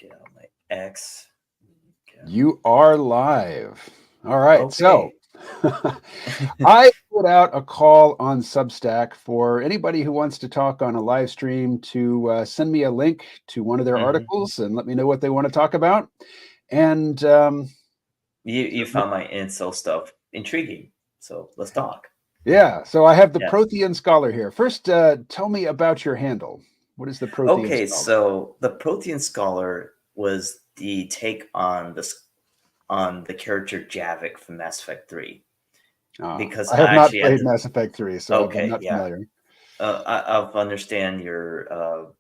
Get on my X. Okay. You are live. All right. So Okay. I put out a call on Substack for anybody who wants to talk on a live stream to send me a link to one of their hmm articles and let me know what they want to talk about. And You found my incel stuff intriguing, so let's talk. yeah, so I have the Yeah. Prothean Scholar here. First, tell me about your handle. What is the Prothean Okay, Scholar? so the Prothean Scholar was the take on the character Javik from Mass Effect 3 because I have I not actually had played to. Mass Effect 3, so I'm Okay, not yeah. familiar. I understand your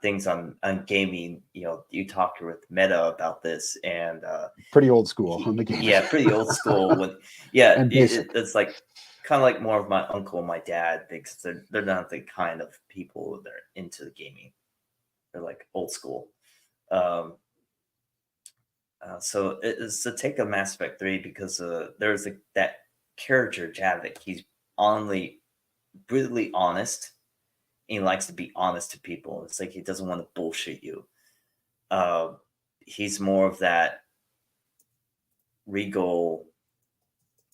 things on gaming. You talked with Meta about this, and Pretty old school on he the gaming yeah, pretty old school. When yeah, and basic. it's like kind of like more of my uncle and my dad because they're not the kind of people that are into the gaming. They're like old school. Um, so it's a take of Mass Effect 3 because there's that character Javik. He's only brutally honest. And he likes to be honest to people. It's like he doesn't want to bullshit you. Uh, he's more of that regal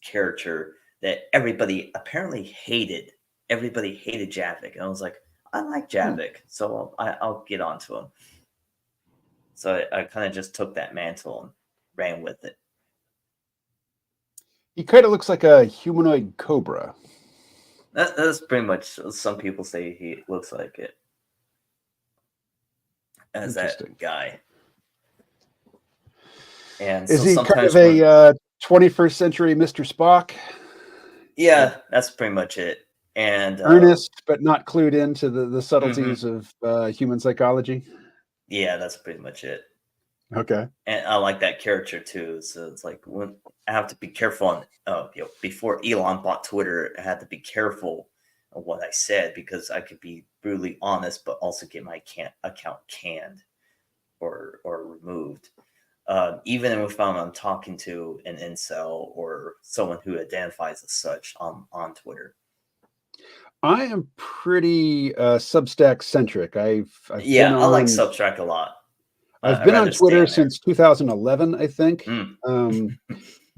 character that everybody apparently hated. Everybody hated Javik, and I was like, I like Hmm. Javik, so I'll get onto him. So I kind of just took that mantle and ran with it. He kind of looks like a humanoid cobra. That's pretty much. Some people say he looks like it as that Interesting. guy, and Is so he kind of sometimes when a 21st century Mr. Spock? yeah, that's pretty much it. And Earnest, but not clued into the mhm, subtleties of human psychology? yeah, that's pretty much it. Okay. And I like that character too. So it's like when I have to be careful on before Elon bought Twitter, I had to be careful of what I said because I could be brutally honest, but also get my account canned or removed. Even if I'm talking to an incel or someone who identifies as such on Twitter. I am pretty Substack centric. I've been Yeah, I like on Subtract a lot. I've I'd been on rather stay Twitter on there. since 2011, I think. Mm. Um,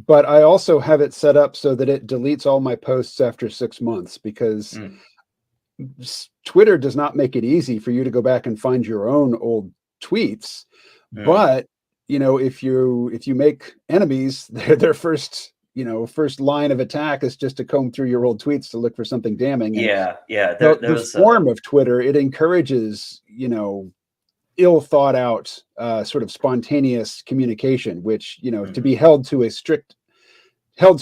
but I also have it set up so that it deletes all my posts after 6 months because Mm. Twitter does not make it easy for you to go back and find your own old tweets. Mm. But if you make enemies, their first line of attack is just to comb through your old tweets to look for something damning. And Yeah, yeah. the There's form of Twitter, it encourages ill thought out sort of spontaneous communication, which to mhm. be held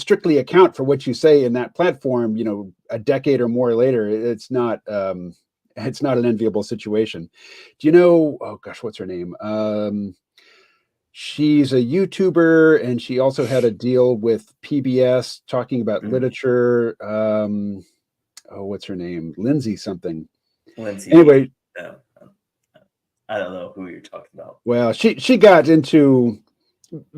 strictly account for what you say in that platform, a decade or more later, it's not an enviable situation. Do you know? Oh gosh, what's her name? She's a YouTuber, and she also had a deal with PBS talking about Mm. literature. Oh, what's her name? Lindsay something. Lindsay, Anyway, uh, I don't know who you're talking about. well, she got into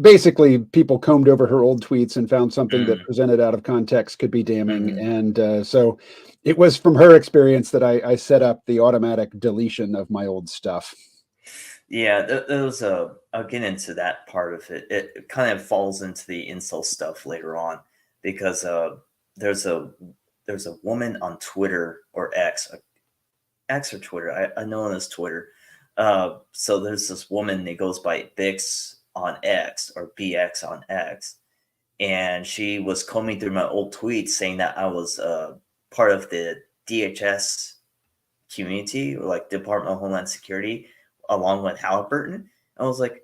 basically people combed over her old tweets and found something that Mm. presented out of context could be damning. hmm And so it was from her experience that I set up the automatic deletion of my old stuff. Yeah, there was a. I'll get into that part of it. It kind of falls into the incel stuff later on because there's a there's a woman on Twitter or X or Twitter. I know it as Twitter. So there's this woman that goes by Bix on X or BX on X, and she was combing through my old tweets saying that I was part of the DHS community or like Department of Homeland Security along with Halliburton. I was like,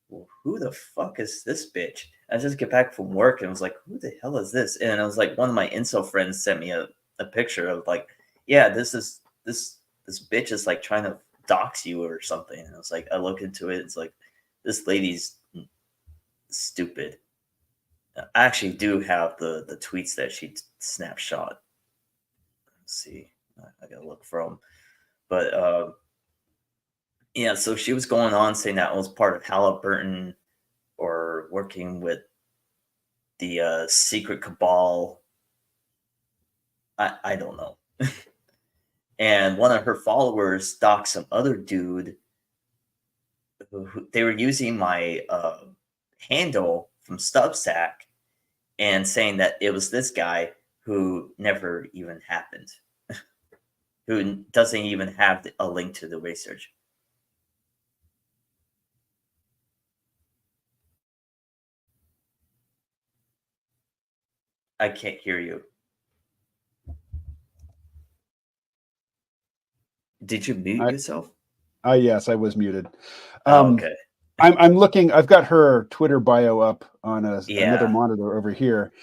well, who the fuck is this bitch? I just get back from work and was like, who the hell is this? And I was like, one of my incel friends sent me a picture of like, yeah, this bitch is like trying to dox you or something. And I was like, I look into it, it's like this lady's stupid. I actually do have the tweets that she snapshot. Let's see, I gotta look for them. But yeah, so she was going on saying that I was part of Halliburton or working with the secret cabal. I don't know. And one of her followers doxed some other dude they were using my handle from Substack and saying that it was this guy who never even happened, who doesn't even have a link to the research. I can't hear you. Did you mute yourself? Yes, I was muted. Oh, okay. I'm looking. I've got her Twitter bio up on another Yeah. monitor over here,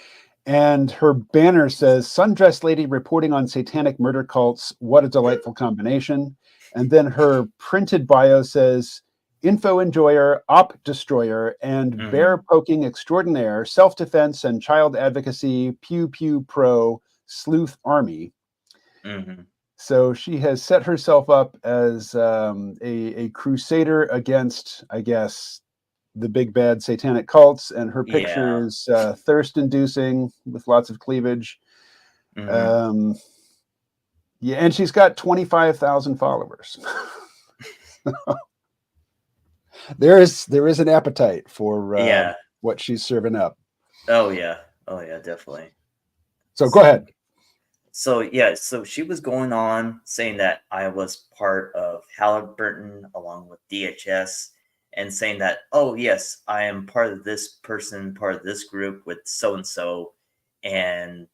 and her banner says "Sundress Lady reporting on satanic murder cults. What a delightful combination!" And then her printed bio says "Info enjoyer, op destroyer, and bear poking extraordinaire, self defense and child advocacy. Pew pew pro sleuth army." So she has set herself up as a crusader against, I guess, the big bad satanic cults, and her picture Yeah. is thirst-inducing with lots of cleavage. Yeah, and she's got 25,000 followers. there is an appetite for what she's serving up. Oh yeah, definitely. So go ahead. So yeah, so she was going on saying that I was part of Halliburton along with DHS, and saying that, oh yes, I am part of this person, part of this group with so and so, and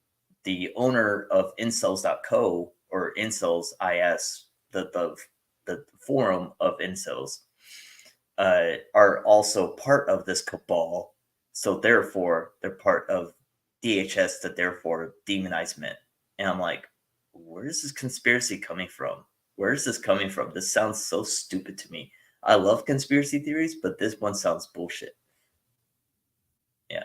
the owner of incels.co or incels is the forum of incels are also part of this cabal, so therefore they're part of DHS, that therefore demonizement. And I'm like, where is this conspiracy coming from? Where is this coming from? This sounds so stupid to me. I love conspiracy theories, but this one sounds bullshit. Yeah.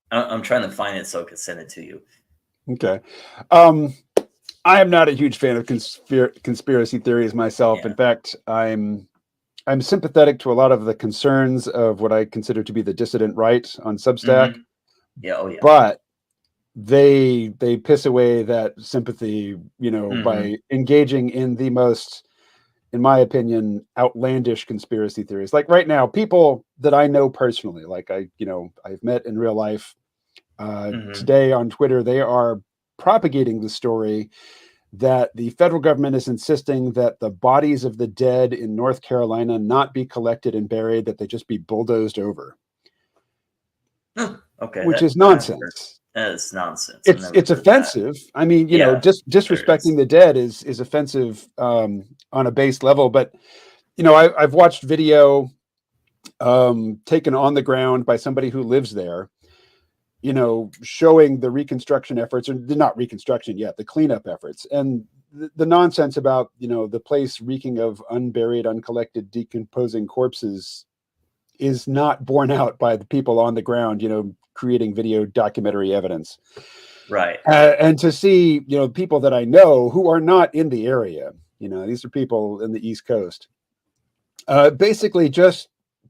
I'm trying to find it so I can send it to you. Okay. I am not a huge fan of conspiracy theories myself. Yeah. In fact, I'm sympathetic to a lot of the concerns of what I consider to be the dissident right on Substack. Yeah. Oh yeah. But they piss away that sympathy, by engaging in the most, in my opinion, outlandish conspiracy theories. Like right now, people that I know personally, like I've met in real life, today on Twitter, they are propagating the story that the federal government is insisting that the bodies of the dead in North Carolina not be collected and buried, that they just be bulldozed over. Okay, Which is nonsense. That is nonsense. It's offensive. That. I mean, just disrespecting the dead is offensive on a base level. But I've watched video taken on the ground by somebody who lives there, showing the reconstruction efforts, or not reconstruction yet, the cleanup efforts, and the nonsense about the place reeking of unburied, uncollected, decomposing corpses is not borne out by the people on the ground, creating video documentary evidence. Right. And to see, people that I know who are not in the area, these are people in the East Coast, basically just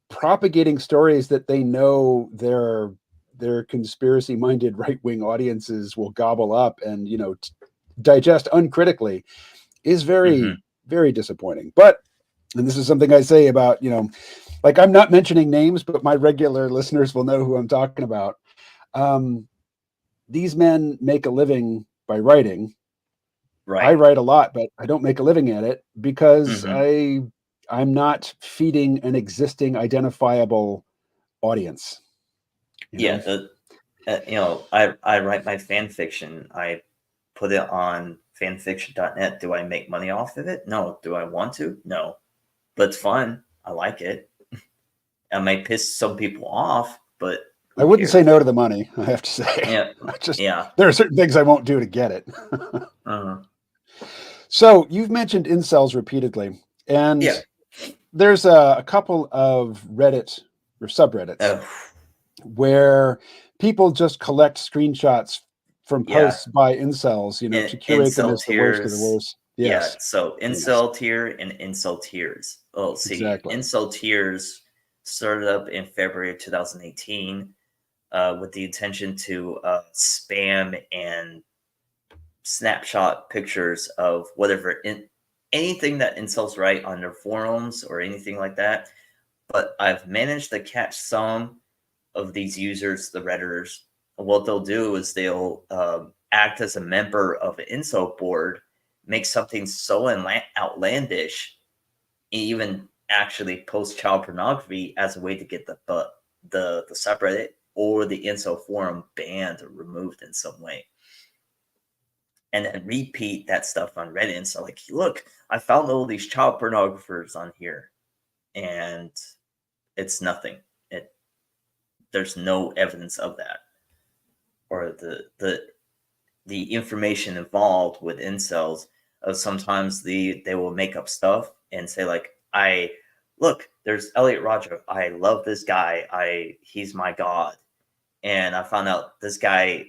propagating stories that they know their conspiracy-minded right-wing audiences will gobble up and, digest uncritically, is very, very disappointing. But, and this is something I say about, like, I'm not mentioning names, but my regular listeners will know who I'm talking about. These men make a living by writing. Right. I write a lot, but I don't make a living at it because I'm not feeding an existing identifiable audience. Yeah. I write my fan fiction. I put it on fanfiction.net. Do I make money off of it? No. Do I want to? No. But it's fun. I like it. I might piss some people off, but I wouldn't say no to the money, I have to say. Yeah. There are certain things I won't do to get it. So you've mentioned incels repeatedly, and there's a couple of Reddit or subreddits where people just collect screenshots from posts by incels, to curate them as the worst of the worst. Yes. Yeah, so incel tier and incel tiers. Oh, see, incel tiers started up in February of 2018 with the intention to spam and snapshot pictures of whatever anything that incels write on their forums or anything like that. But I've managed to catch some of these users, the Redditors. What they'll do is they'll act as a member of an incel board, make something so outlandish, even actually post child pornography as a way to get the subreddit or the incel forum banned or removed in some way, and then repeat that stuff on Reddit. And so, like, look, I found all these child pornographers on here, and it's nothing. There's no evidence of that, or the information involved with incels. Sometimes they will make up stuff and say, like, I look, there's Elliot Rodger. I love this guy. He's my god. And I found out this guy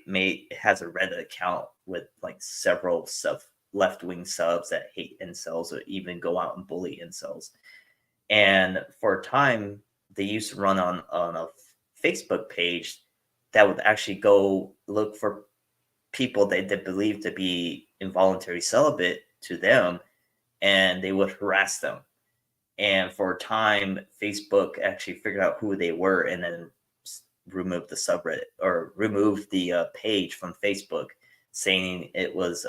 has a Reddit account with like several left-wing subs that hate incels or even go out and bully incels. And for a time, they used to run on a Facebook page that would actually go look for people they believed to be involuntary celibate to them, and they would harass them. And for a time, Facebook actually figured out who they were and then removed the subreddit or removed the page from Facebook, saying it was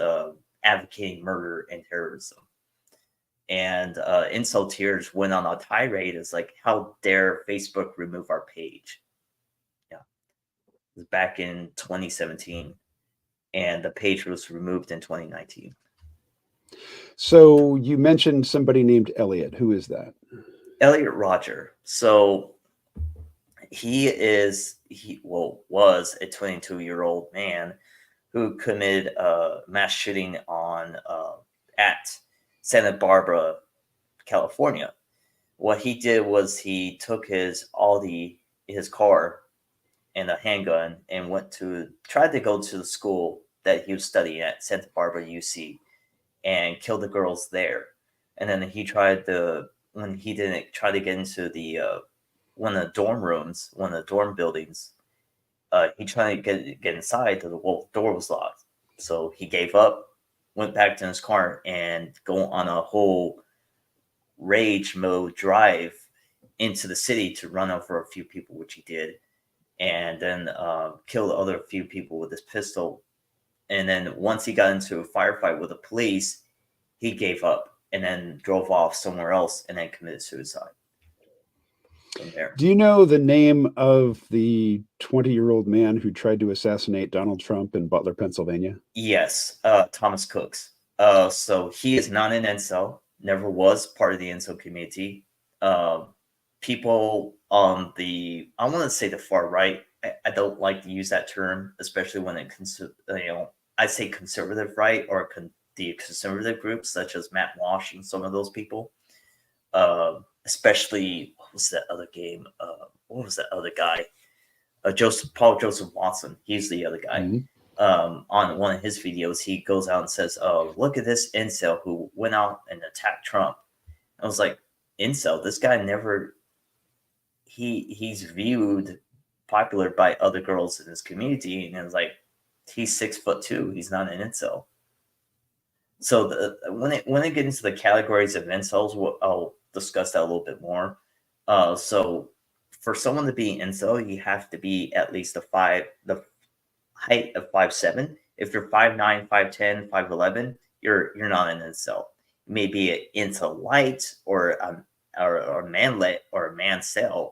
advocating murder and terrorism. And incel tears went on a tirade. It's like, how dare Facebook remove our page? Yeah, it was back in 2017, and the page was removed in 2019. So you mentioned somebody named Elliot. Who is that? Elliot Rodger. So he was a 22-year-old man who committed a mass shooting on at Santa Barbara, California. What he did was he took his car and a handgun and tried to go to the school that he was studying at, Santa Barbara UC, and killed the girls there. And then when he didn't try to get into one of the dorm rooms, one of the dorm buildings, he tried to get inside, the door was locked. So he gave up, went back to his car, and go on a whole rage mode drive into the city to run over a few people, which he did, and then kill other few people with his pistol. And then once he got into a firefight with the police, he gave up and then drove off somewhere else and then committed suicide from there. Do you know the name of the 20-year-old man who tried to assassinate Donald Trump in Butler, Pennsylvania? Yes, Thomas Cooks. So he is not an incel, never was part of the incel community. People on I want to say the far right, I don't like to use that term, especially when I say conservative right or the conservative groups such as Matt Walsh and some of those people. Especially, what was that other game? What was that other guy? Paul Joseph Watson. He's the other guy. Mm-hmm. On one of his videos, he goes out and says, "Oh, look at this incel who went out and attacked Trump." I was like, "Incel? This guy never. He's viewed popular by other girls in his community, and it's like he's 6'2". He's not an incel." So when it gets into the categories of incels, I'll discuss that a little bit more. So for someone to be an incel, you have to be at least the height of 5'7". If you're 5'9", 5'10", 5'11", you're not an incel. You may be an incel light or a manlet or a mancel,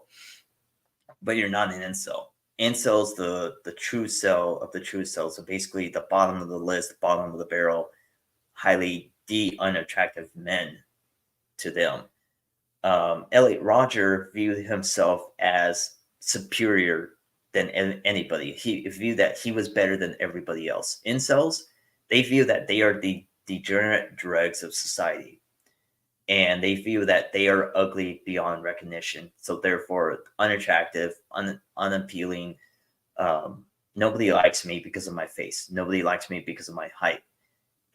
but you're not an incel. Incel's the true cell of the true cells. So basically the bottom of the list, the bottom of the barrel, highly unattractive men to them. Elliot Rodger viewed himself as superior than anybody. He viewed that he was better than everybody else. Incels, they view that they are the degenerate dregs of society. And they view that they are ugly beyond recognition. So therefore, unattractive, unappealing. Nobody likes me because of my face. Nobody likes me because of my height.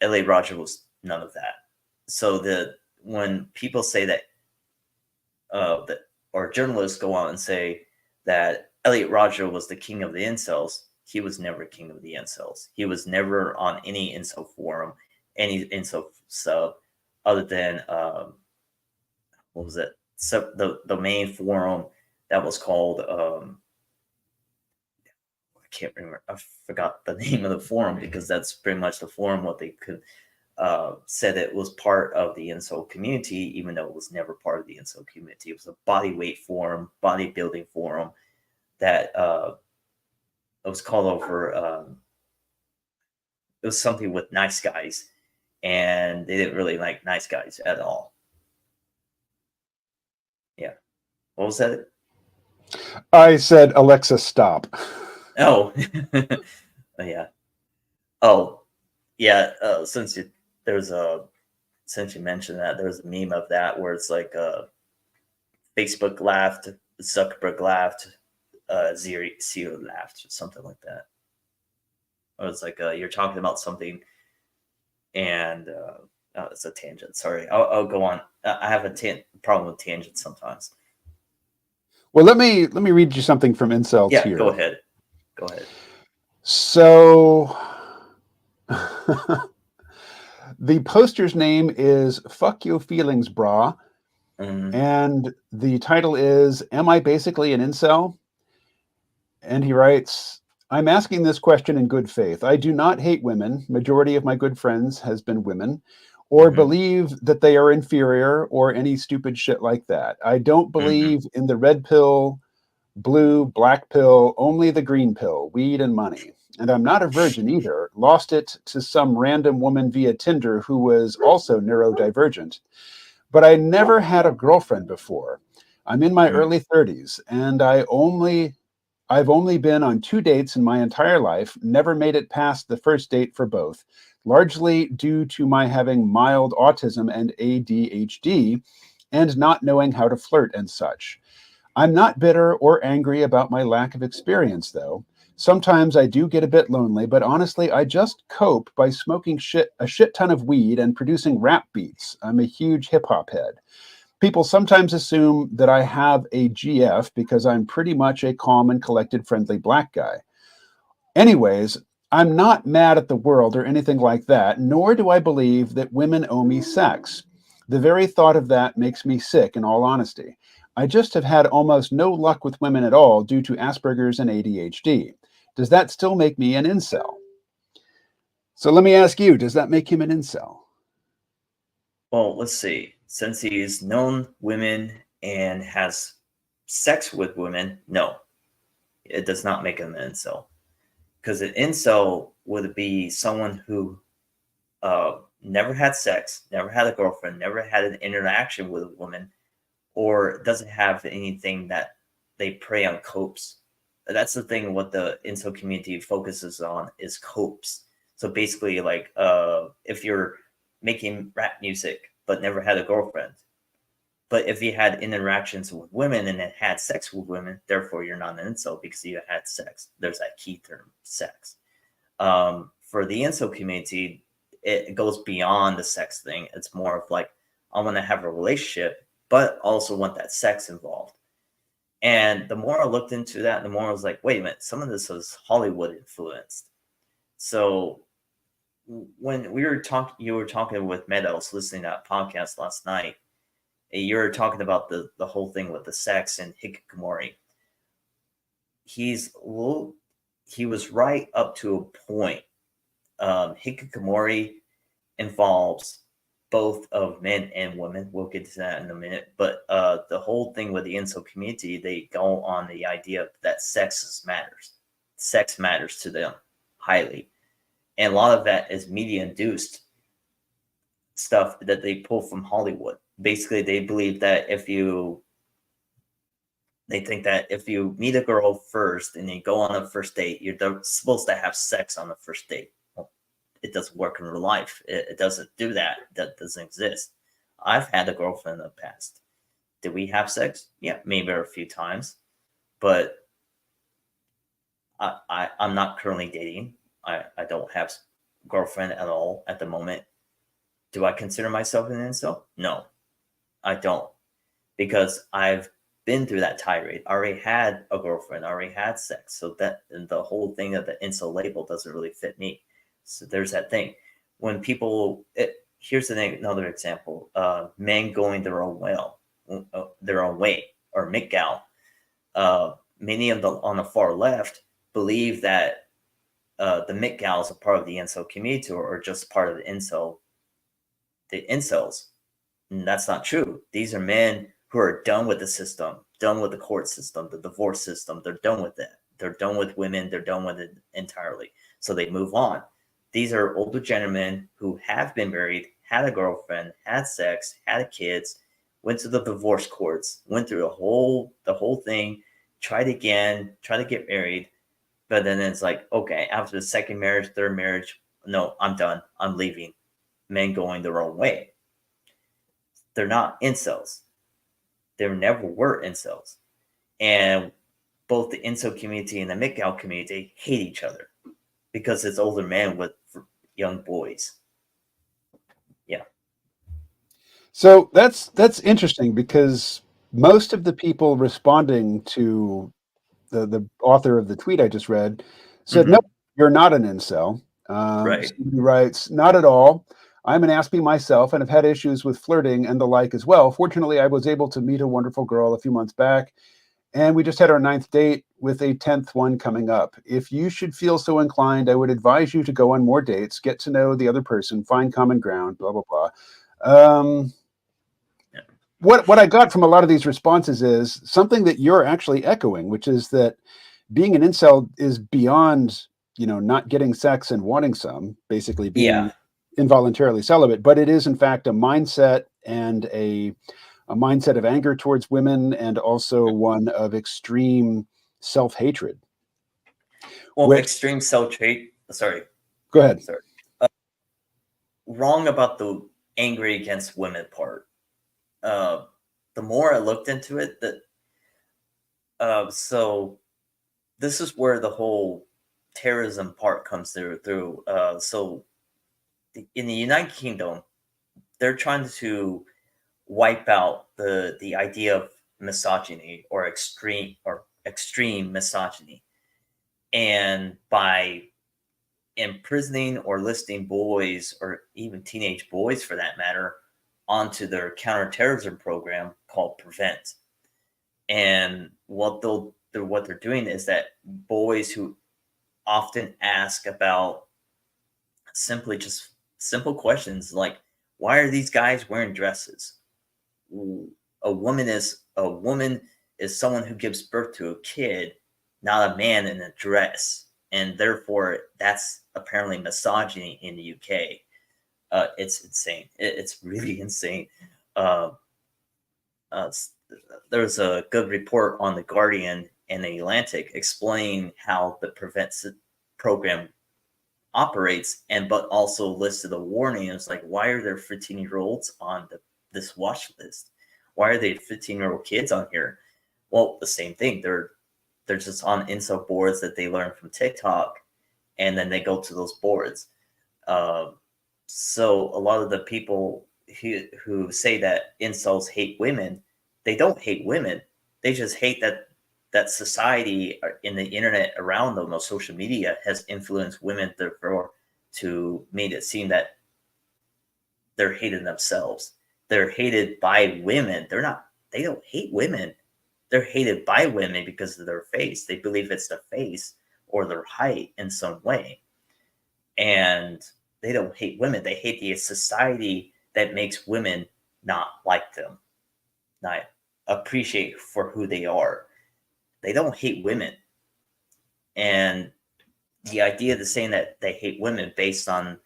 Elliot Rodger was none of that. So when people say that, or journalists go on and say that Elliot Rodger was the king of the incels, he was never king of the incels. He was never on any incel forum, any incel sub, other than what was it? So the main forum that was called I can't remember. I forgot the name of the forum because that's pretty much the forum what they could said it was part of the incel community, even though it was never part of the incel community. It was a body weight forum, bodybuilding forum that it was called over. It was something with nice guys, and they didn't really like nice guys at all. Yeah, what was that? I said, Alexa, stop. Oh, yeah. Oh, yeah. There's a since you mentioned that, there's a meme of that where it's like Facebook laughed, Zuckerberg laughed, Zero laughed, or something like that. Or it's like you're talking about something, and oh, it's a tangent. Sorry, I'll go on. I have a problem with tangents sometimes. Well, let me read you something from Incels Yeah, here. go ahead. Go ahead. So the poster's name is "Fuck Your Feelings, Brah," and the title is "Am I Basically an Incel?" And he writes, "I'm asking this question in good faith. I do not hate women. Majority of my good friends has been women, or believe that they are inferior or any stupid shit like that. I don't believe in the red pill, blue, black pill, only the green pill, weed and money. And I'm not a virgin either. Lost it to some random woman via Tinder who was also neurodivergent. But I never had a girlfriend before. I'm in my early 30s, and I've only been on 2 dates in my entire life, never made it past the first date for both, largely due to my having mild autism and ADHD and not knowing how to flirt and such. I'm not bitter or angry about my lack of experience, though. Sometimes I do get a bit lonely, but honestly, I just cope by smoking a shit ton of weed and producing rap beats. I'm a huge hip hop head. People sometimes assume that I have a GF because I'm pretty much a calm and collected, friendly black guy. Anyways, I'm not mad at the world or anything like that, nor do I believe that women owe me sex. The very thought of that makes me sick, in all honesty. I just have had almost no luck with women at all due to Asperger's and ADHD. Does that still make me an incel? So let me ask you, does that make him an incel? Well, let's see. Since he's known women and has sex with women, no, it does not make him an incel. Because an incel would be someone who never had sex, never had a girlfriend, never had an interaction with a woman, or doesn't have anything that they prey on copes. That's the thing. What the incel community focuses on is copes. So basically, like if you're making rap music but never had a girlfriend, but if you had interactions with women and then had sex with women, therefore you're not an incel because you had sex. There's that key term, sex. For the incel community, it goes beyond the sex thing. It's more of like, I want to have a relationship, but also want that sex involved. And the more I looked into that, the more I was like, wait a minute, some of this was Hollywood influenced. So when we were talking, you were talking with Meadows, listening to that podcast last night, and you were talking about the whole thing with the sex and hikikomori. He was right up to a point. Hikikomori involves both of men and women. We'll get to that in a minute. But the whole thing with the incel community, they go on the idea that sex matters. Sex matters to them highly. And a lot of that is media induced stuff that they pull from Hollywood. Basically, they believe that they think that if you meet a girl first and you go on a first date, you're supposed to have sex on the first date. Well, it doesn't work in real life. It doesn't do that. That doesn't exist. I've had a girlfriend in the past. Did we have sex? Yeah, maybe a few times, but I'm not currently dating. I don't have a girlfriend at all at the moment. Do I consider myself an incel? No, I don't, because I've been through that tirade. I already had a girlfriend. I already had sex. So that the whole thing of the incel label doesn't really fit me. So there's that thing. When people, here's another example. Men going their own way, or MGTOW. Many of the on the far left believe that the MGTOWs are part of the incel community, or just part of the incels. And that's not true. These are men who are done with the system, done with the court system, the divorce system. They're done with that. They're done with women. They're done with it entirely. So they move on. These are older gentlemen who have been married, had a girlfriend, had sex, had kids, went to the divorce courts, went through the whole thing, tried again, tried to get married, but then it's like, okay, after the second marriage, third marriage, no, I'm done. I'm leaving. Men going their own way. They're not incels. There never were incels. And both the incel community and the MGTOW community hate each other because it's older men with young boys. Yeah. So that's interesting, because most of the people responding to the author of the tweet I just read said, no, you're not an incel. Right. He writes, not at all. I'm an Aspie myself and have had issues with flirting and the like as well. Fortunately, I was able to meet a wonderful girl a few months back, and we just had our 9th date with a 10th one coming up. If you should feel so inclined, I would advise you to go on more dates, get to know the other person, find common ground, blah, blah, blah. Yeah. What I got from a lot of these responses is something that you're actually echoing, which is that being an incel is beyond, not getting sex and wanting some, basically being involuntarily celibate, but it is in fact a mindset, and a mindset of anger towards women, and also one of extreme self-hatred. Well, extreme self-hate. Sorry. Go ahead. Sorry. Wrong about the angry against women part. The more I looked into it, so this is where the whole terrorism part comes through. So in the United Kingdom, they're trying to wipe out the idea of misogyny, or extreme misogyny, and by imprisoning or listing boys, or even teenage boys for that matter, onto their counterterrorism program called Prevent. And what they're doing is that boys who often ask about just simple questions like, why are these guys wearing dresses? A woman is someone who gives birth to a kid, not a man in a dress, and therefore that's apparently misogyny in the UK. It's insane. It's really insane. There's a good report on the Guardian and the Atlantic explaining how the Prevent program operates, but also listed a warning. It's like, why are there 15-year-olds on this watch list? Why are they 15-year-old kids on here? Well, the same thing. They're just on incel boards that they learn from TikTok, and then they go to those boards. So a lot of the people who say that incels hate women, they don't hate women. They just hate that society in the internet around them, or social media, has influenced women, therefore to make it seem that they're hated themselves. They're hated by women. They don't hate women. They're hated by women because of their face. They believe it's their face or their height in some way. And they don't hate women. They hate the society that makes women not like them, not appreciate for who they are. They don't hate women. And the idea of saying that they hate women based on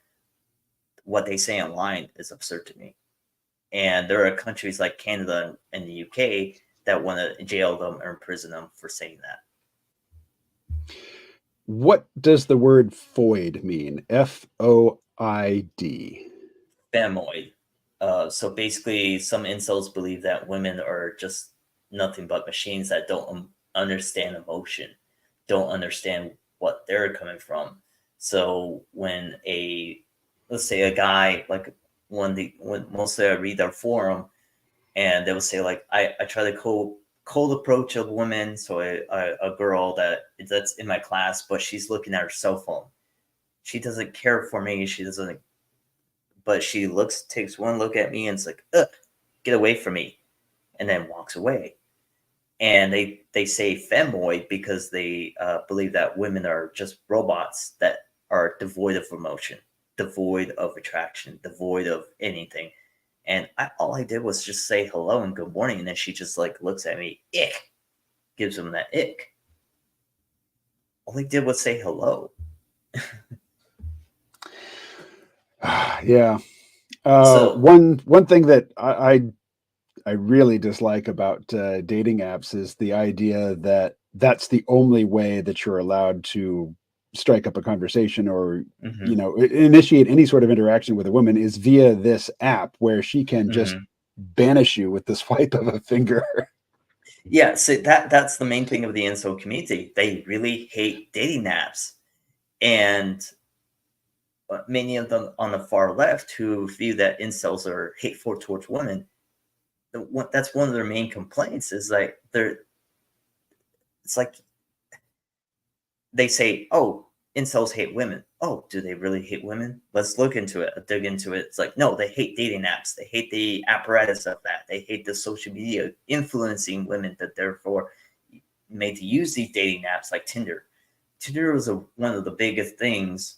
what they say online is absurd to me. And there are countries like Canada and the UK that want to jail them or imprison them for saying that. What does the word foid mean? F-O-I-D. Femoid. So basically, some incels believe that women are just nothing but machines that don't understand emotion, don't understand what they're coming from. So when let's say a guy, like when mostly I read their forum, and they will say like, I try to cold approach a woman, so a girl that's in my class, but she's looking at her cell phone. She doesn't care for me. She doesn't but she takes one look at me and it's like, ugh, get away from me, and then walks away. And they say femoid because they believe that women are just robots that are devoid of emotion, devoid of attraction, devoid of anything. And all I did was just say hello and good morning, and then she just like looks at me, ick, gives him that ick. All I did was say hello. Yeah. So, One thing that I really dislike about dating apps is the idea that that's the only way that you're allowed to strike up a conversation or mhm, initiate any sort of interaction with a woman is via this app where she can just mhm. banish you with the swipe of a finger. Yeah, so that's the main thing of the incel community. They really hate dating apps, and many of them on the far left who view that incels are hateful towards women. That's one of their main complaints is like it's like they say, "Oh, incels hate women." Oh, do they really hate women? Let's look into it, dig into it. It's like, no, they hate dating apps. They hate the apparatus of that. They hate the social media influencing women that therefore made to use these dating apps like Tinder. Tinder was one of the biggest things.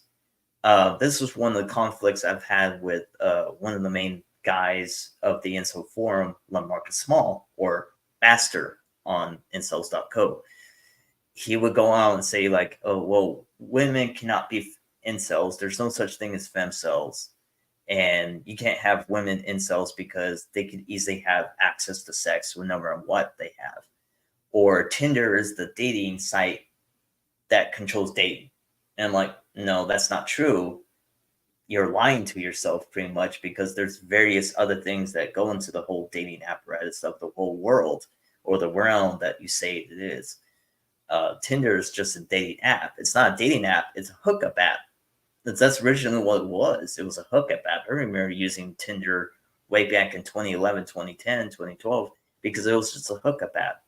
This was one of the conflicts I've had with one of the main guys of the incel forum, Marcus Small, or Master on incels.co. He would go out and say like, "Oh, well, women cannot be incels. There's no such thing as femcells, and you can't have women incels because they could easily have access to sex no matter what they have." Or Tinder is the dating site that controls dating. And I'm like, no, that's not true. You're lying to yourself pretty much because there's various other things that go into the whole dating apparatus of the whole world or the realm that you say it is. Tinder is just a dating app. It's not a dating app. It's a hookup app. That's originally what it was. It was a hookup app. I remember using Tinder way back in 2011, 2010, 2012 because it was just a hookup app.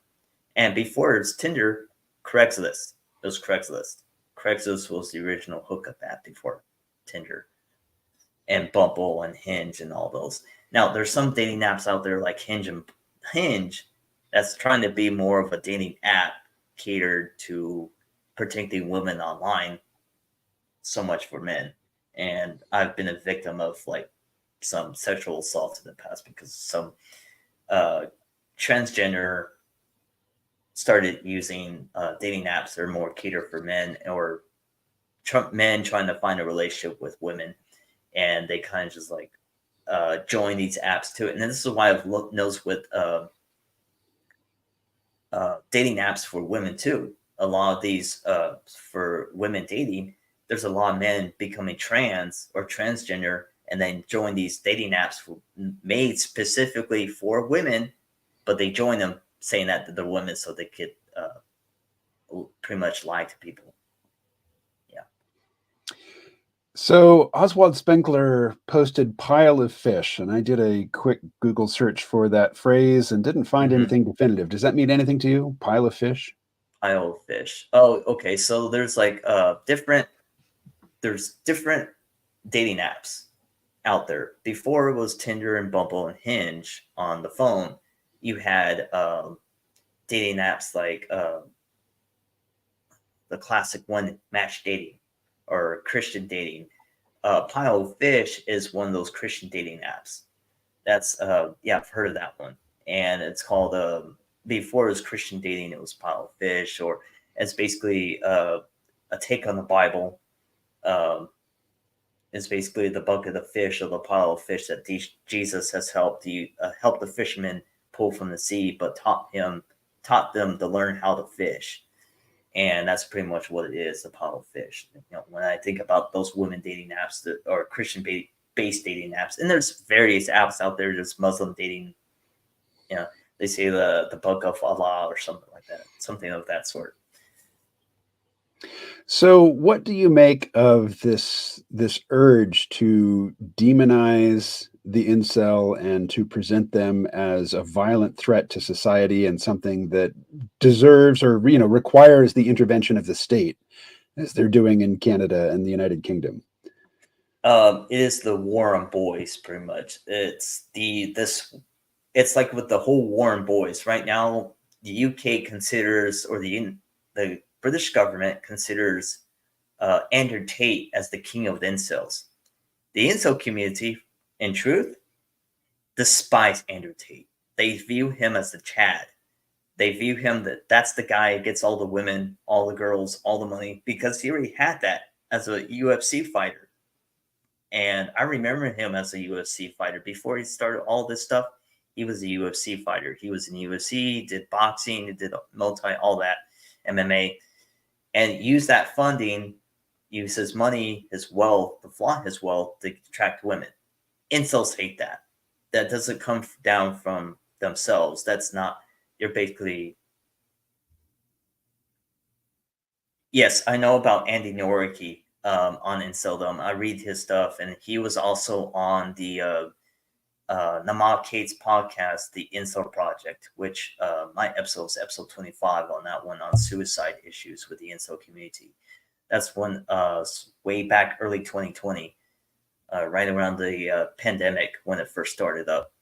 And before it was Tinder, Craigslist. It was Craigslist. Craigslist was the original hookup app before Tinder and Bumble and Hinge and all those. Now there's some dating apps out there like Hinge that's trying to be more of a dating app catered to protecting women online, so much for men. And I've been a victim of like some sexual assaults in the past because some uh, transgender started using dating apps that are more catered for men or men trying to find a relationship with women, and they kind of just like join these apps to it. And this is why I've noticed with dating apps for women too. A lot of these for women dating, there's a lot of men becoming trans or transgender and then join these dating apps made specifically for women, but they join them saying that they're women so they could pretty much lie to people. Yeah. So Oswald Spengler posted pile of fish, and I did a quick Google search for that phrase and didn't find Mm-hmm. anything definitive. Does that mean anything to you? Pile of fish? Isle of Fish. Oh, okay. So there's like different dating apps out there. Before it was Tinder and Bumble and Hinge on the phone, you had dating apps like the classic one, Match Dating or Christian Dating. Pile of Fish is one of those Christian dating apps. That's yeah, I've heard of that one, and it's called before it was Christian Dating, it was Pile of Fish, or it's basically a take on the Bible. Um, it's basically the bucket of fish or the pile of fish that Jesus has helped help the fishermen pull from the sea, but taught them to learn how to fish, and that's pretty much what it is, the pile of fish. You know, when I think about those women dating apps that or Christian based dating apps, and there's various apps out there. There's Muslim dating. You know, they say the book of Allah or something like that, something of that sort. So, what do you make of this urge to demonize the incel and to present them as a violent threat to society and something that deserves or requires the intervention of the state, as they're doing in Canada and the United Kingdom? It is the war on boys, pretty much. It's like with the whole war on boys right now. The UK considers, or the British government considers Andrew Tate as the king of the incels. The incel community, in truth, despise Andrew Tate. They view him as the Chad. They view him that's the guy who gets all the women, all the girls, all the money, because he already had that as a UFC fighter. And I remember him as a UFC fighter. Before he started all this stuff, he was a UFC fighter. He was in UFC, did boxing, did all that, MMA, and used that funding, use his money, his wealth, to flaunt his wealth to attract women. Incels hate that. That doesn't come down from themselves. That's not, you're basically, yes, I know about Andy Noricki on Inceldom. I read his stuff, and he was also on the Namal Kate's podcast, The Incel Project, which my episode is episode 25 on that one, on suicide issues with the incel community. That's one way back early 2020, right around the pandemic when it first started up.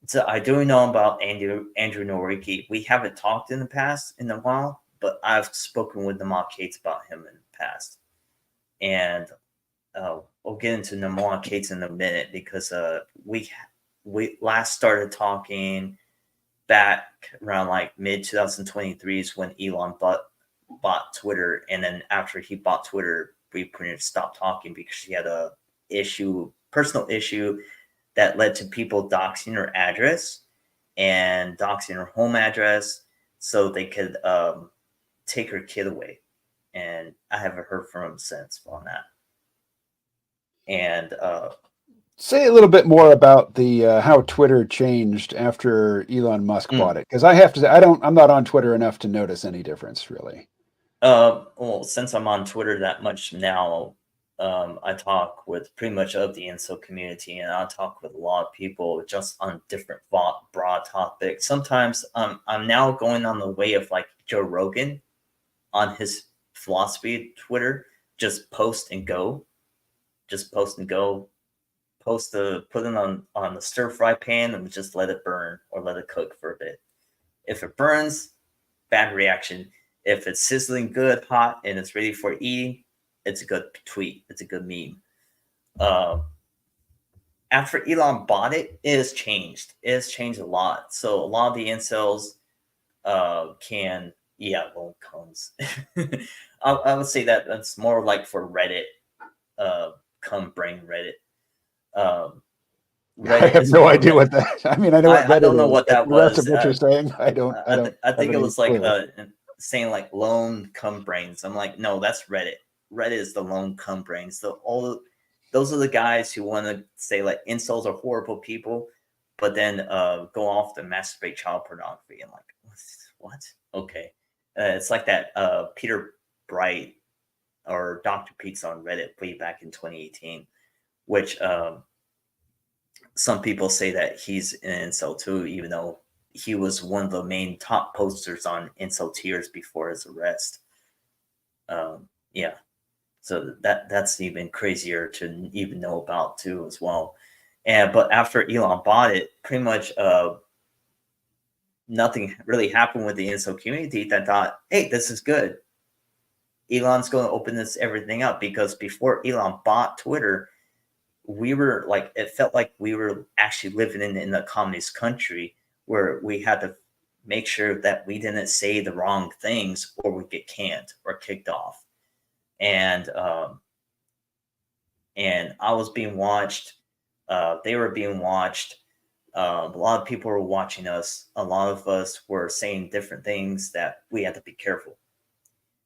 So I do know about Andrew Noriki. We haven't talked in the past in a while, but I've spoken with Namal Cates about him in the past. And we'll get into Namal Cates in a minute, because we last started talking back around like mid 2023 is when Elon bought Twitter, and then after he bought Twitter, we pretty much stopped talking because he had a personal issue that led to people doxing her address and doxing her home address so they could take her kid away. And I haven't heard from him since on that. And say a little bit more about the how Twitter changed after Elon Musk bought it, because I have to say I'm not on Twitter enough to notice any difference, really. Well, since I'm on Twitter that much now, I talk with pretty much of the incel community, and I talk with a lot of people just on different broad topics. Sometimes I'm now going on the way of like Joe Rogan on his philosophy Twitter. Just post and go. Just post and go. Put it on the stir fry pan and just let it burn or let it cook for a bit. If it burns, bad reaction. If it's sizzling good, hot, and it's ready for eating, it's a good tweet. It's a good meme. After Elon bought it, it has changed. It has changed a lot. So a lot of the incels loan comes. I would say that's more like for Reddit. Come bring Reddit. I have no idea what that. I mean, I know what Reddit I don't know is, what that the was. rest of what you're saying, I don't. I think it was like saying like lone cum brains. I'm like, no, that's Reddit. Reddit is the lone cum brains. Those are the guys who want to say like incels are horrible people, but then go off to masturbate child pornography. I'm like, what? Okay, it's like that Peter Bright or Dr. Pete's on Reddit way back in 2018, which some people say that he's an incel too, even though he was one of the main top posters on incel tiers before his arrest. Yeah, so that's even crazier to even know about too as well. But after Elon bought it, pretty much nothing really happened with the incel community that thought, hey, this is good. Elon's going to open everything up, because before Elon bought Twitter, we were like, it felt like we were actually living in a communist country where we had to make sure that we didn't say the wrong things or we get canned or kicked off. And I was being watched. They were being watched. A lot of people were watching us. A lot of us were saying different things that we had to be careful.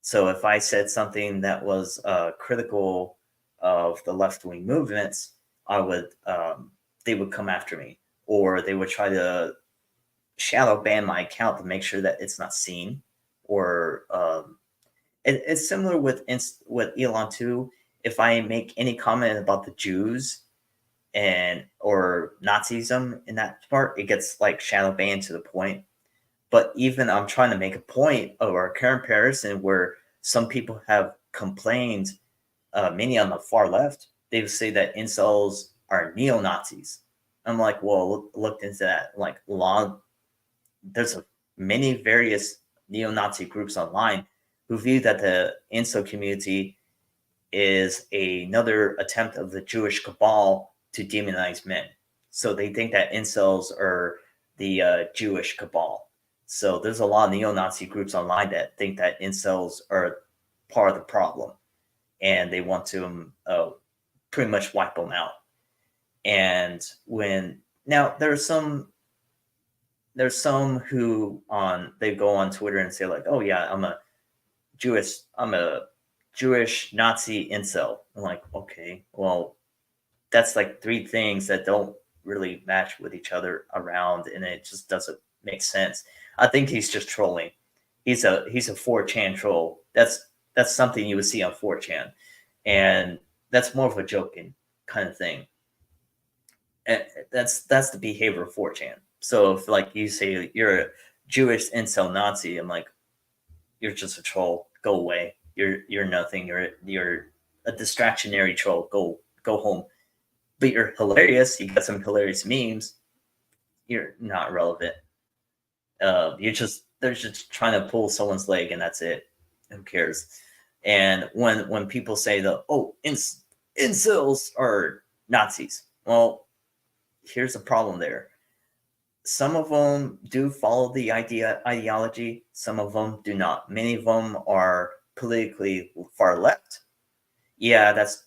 So if I said something that was critical of the left-wing movements, they would come after me, or they would try to shadow ban my account to make sure that it's not seen. Or it's similar with Elon too. If I make any comment about the Jews or Nazism in that part, it gets like shadow banned to the point. But even I'm trying to make a point of our comparison where some people have complained, many on the far left, they would say that incels are neo-Nazis. I'm like, well, looked into that. Like, there's many various neo-Nazi groups online who view that the incel community is another attempt of the Jewish cabal to demonize men. So they think that incels are the Jewish cabal. So there's a lot of neo-Nazi groups online that think that incels are part of the problem, and they want to pretty much wipe them out. And when now there's some who they go on Twitter and say like, oh yeah, I'm a Jewish Nazi incel. I'm like, okay, well, that's like three things that don't really match with each other around, and it just doesn't make sense. I think he's just trolling. He's a 4chan troll. That's something you would see on 4chan, and that's more of a joking kind of thing. And that's the behavior of 4chan. So if like you say you're a Jewish incel Nazi, I'm like, you're just a troll. Go away. You're nothing. You're a distractionary troll. Go home. But you're hilarious. You got some hilarious memes. You're not relevant. They're just trying to pull someone's leg, and that's it. Who cares? And when people say incels are Nazis, well, here's the problem there. Some of them do follow the ideology. Some of them do not. Many of them are politically far left. Yeah, that's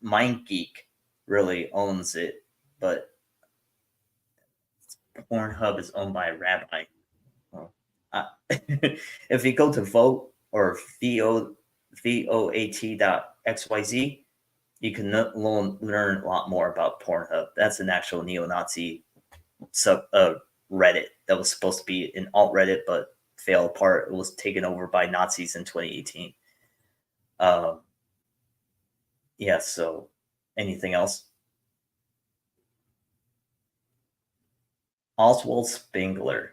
MindGeek really owns it, but Pornhub is owned by a rabbi. Well, if you go to vote or voat.xyz, you can learn a lot more about Pornhub. That's an actual neo-Nazi Reddit that was supposed to be an alt Reddit, but fell apart. It was taken over by Nazis in 2018. Yeah. So, anything else? Oswald Spengler.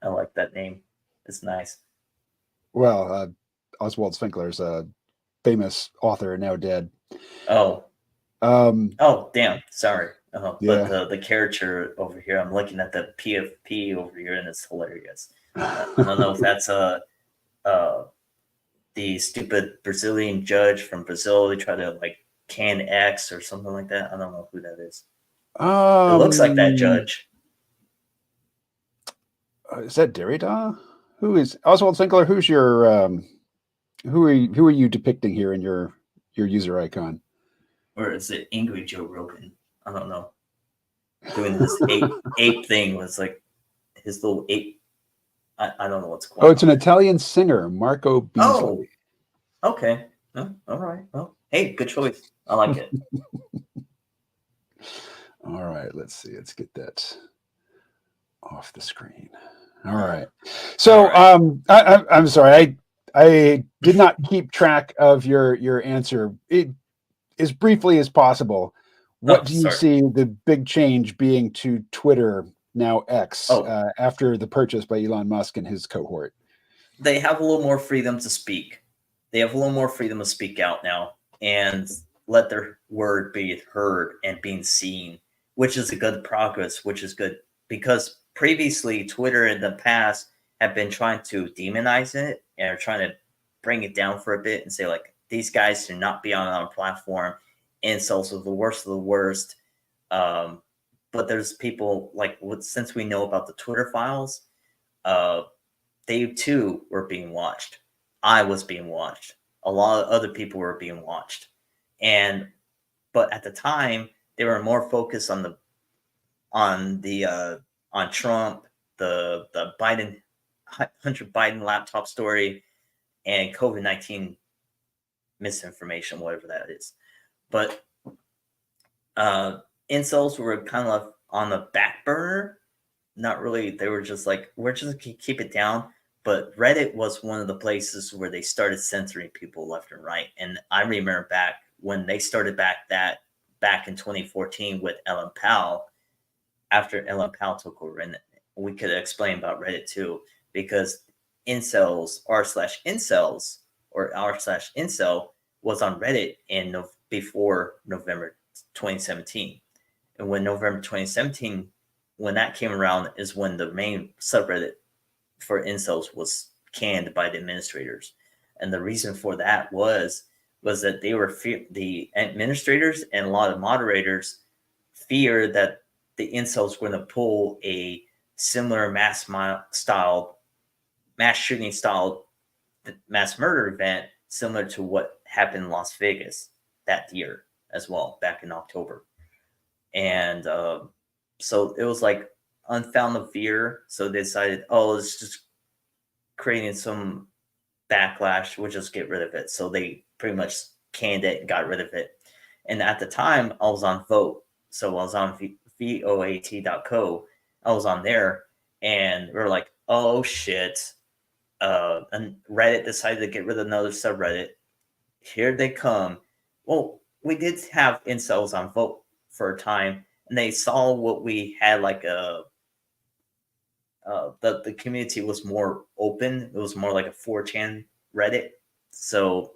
I like that name. It's nice. Well, Oswald Spengler's a famous author, now dead. Oh. Oh, damn. Sorry. Yeah. But the character over here, I'm looking at the PFP over here, and it's hilarious. I don't know if that's the stupid Brazilian judge from Brazil. They try to like can X or something like that. I don't know who that is. It looks like that judge. Is that Derrida? Who is Oswald Spengler? Who's your who are you depicting here in your user icon? Or is it Angry Joe Rogan? I don't know. Doing this ape thing was like his little ape. I don't know what's going on. Oh, it's an Italian singer, Marco Beasley. Oh, okay. Oh, all right. Well, hey, good choice. I like it. All right, let's see. Let's get that off the screen. All right. So, I'm sorry. I did not keep track of your answer. As briefly as possible, what do you see the big change being to Twitter, now X, after the purchase by Elon Musk and his cohort? They have a little more freedom to speak. They have a little more freedom to speak out now and let their word be heard and being seen, which is a good progress, which is good because previously Twitter in the past have been trying to demonize it and are trying to bring it down for a bit and say like, these guys should not be on our platform. Insults are the worst of the worst. But there's people like, since we know about the Twitter files, they too were being watched. I was being watched. A lot of other people were being watched. But at the time, they were more focused on Trump, the Hunter Biden laptop story, and COVID-19 misinformation, whatever that is. But incels were kind of on the back burner. Not really. They were just like, we're just gonna keep it down. But Reddit was one of the places where they started censoring people left and right. And I remember back when they started back in 2014 with Ellen Powell, after Ellen Powell took over, and we could explain about Reddit too, because incels r/incels or r/incel was on Reddit before November 2017. And when November 2017, when that came around, is when the main subreddit for incels was canned by the administrators. And the reason for that was that they were the administrators and a lot of moderators fear that the incels were going to pull a similar mass shooting style mass murder event similar to what happened in Las Vegas that year as well, back in October. And so it was like unfounded fear. So they decided, oh, it's just creating some backlash. We'll just get rid of it. So they pretty much canned it and got rid of it. And at the time, I was on Vote. So I was on voat.co. I was on there, and we are like, oh, shit. And Reddit decided to get rid of another subreddit. Here they come. Well, we did have incels on Vote for a time, and they saw what we had, like the community was more open. It was more like a 4chan Reddit. So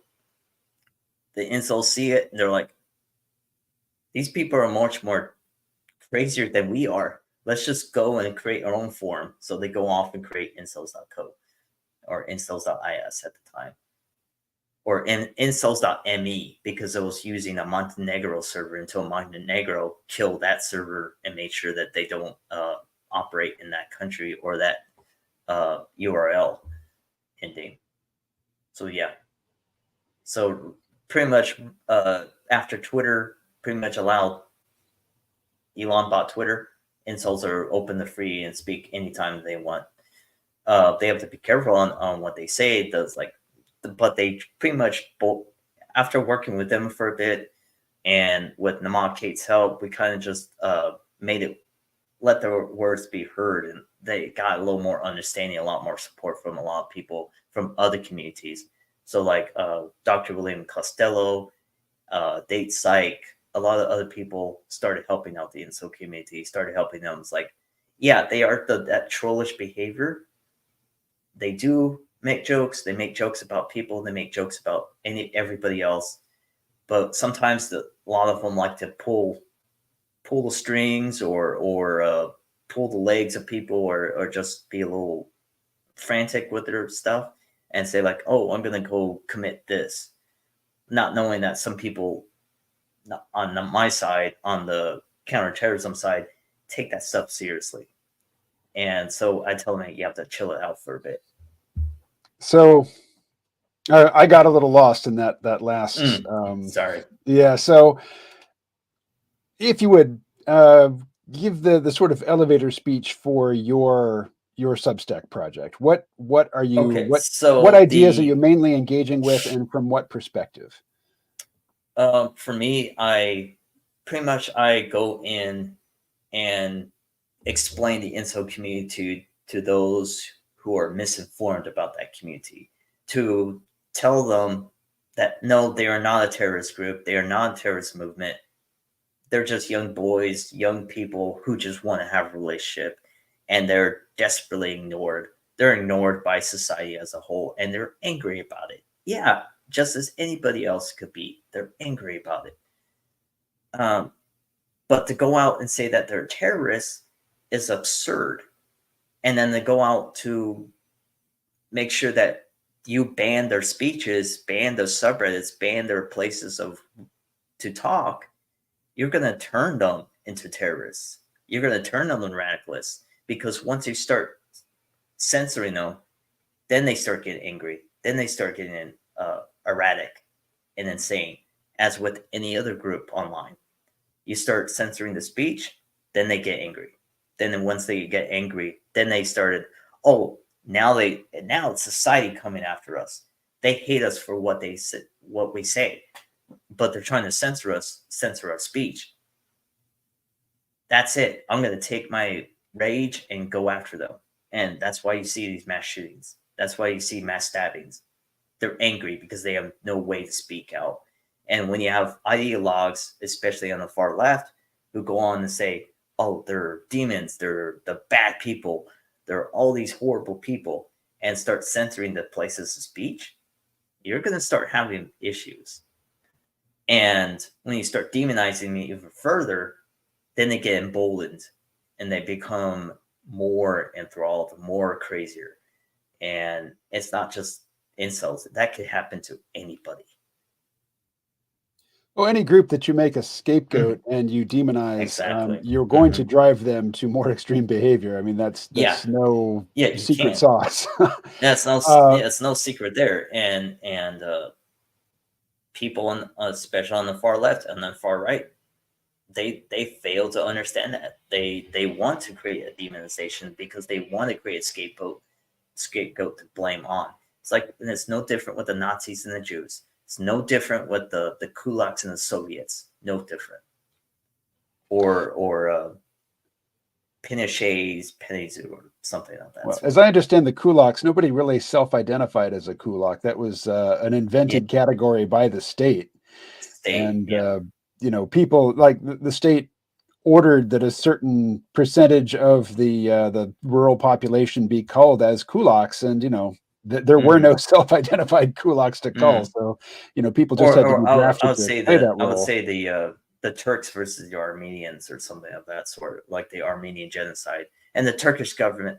the incels see it, and they're like, these people are much more crazier than we are. Let's just go and create our own forum. So they go off and create incels.co or incels.is at the time, or incels.me, because it was using a Montenegro server until Montenegro killed that server and made sure that they don't operate in that country or that URL ending. So yeah. So pretty much after Twitter pretty much allowed, Elon bought Twitter, incels are open to free and speak anytime they want. They have to be careful on what they say. But they pretty much both, after working with them for a bit and with Namad Kate's help, we kind of just let their words be heard, and they got a little more understanding, a lot more support from a lot of people from other communities. So like Dr. William Costello, Date Psych, a lot of other people started helping out the incel community, started helping them. It's like, yeah, they are that trollish behavior. They do make jokes. They make jokes about people. They make jokes about everybody else. But sometimes a lot of them like to pull the strings or pull the legs of people, or just be a little frantic with their stuff and say like, oh, I'm going to go commit this, not knowing that some people on my side, on the counterterrorism side, take that stuff seriously. And so I tell them, hey, you have to chill it out for a bit. So I got a little lost in that last. Sorry. Yeah. So if you would give the sort of elevator speech for your Substack project, what are you? Okay, what ideas are you mainly engaging with, and from what perspective? For me, I go in and explain the incel community to those who are misinformed about that community, to tell them that no, they are not a terrorist group, they are not a terrorist movement. They're just young boys, young people who just want to have a relationship, and they're desperately ignored. They're ignored by society as a whole, and they're angry about it. Yeah, just as anybody else could be. They're angry about it. But to go out and say that they're terrorists is absurd. And then they go out to make sure that you ban their speeches, ban their subreddits, ban their places to talk. You're going to turn them into terrorists. You're going to turn them into radicalists, because once you start censoring them, then they start getting angry. Then they start getting erratic and insane, as with any other group online. You start censoring the speech, then they get angry. Then once they get angry, then they started, oh, now it's society coming after us. They hate us for what we say, but they're trying to censor our speech. That's it. I'm going to take my rage and go after them. And that's why you see these mass shootings. That's why you see mass stabbings. They're angry because they have no way to speak out. And when you have ideologues, especially on the far left, who go on to say, oh, they're demons, they're the bad people, they're all these horrible people, and start censoring the places of speech, you're going to start having issues. And when you start demonizing me even further, then they get emboldened and they become more enthralled, more crazier. And it's not just incels. That could happen to anybody. Well, any group that you make a Mhm. scapegoat and you demonize, Exactly. you're going to Hmm. drive them to more extreme behavior. I mean, Yeah. that's no Yeah, you secret can't. sauce. That's no, uh, yeah, it's no secret there. And people, on, especially on the far left and the far right, they fail to understand that they want to create a demonization because they want to create a scapegoat to blame on. It's like, and it's no different with the Nazis and the Jews. It's no different with the kulaks and the Soviets. No different. Or Pinochet's Peninsula or something of that well, as sort. I understand the kulaks, nobody really self-identified as a kulak. That was an Yeah, invented category by the state, state. and Yeah. people like the state ordered that a certain percentage of the rural population be culled as kulaks, and there were Hmm. no self-identified kulaks to cull, Hmm. so people just had to be I drafted would to say play that I would role. say the Turks versus the Armenians or something of that sort, like the Armenian genocide. And the Turkish government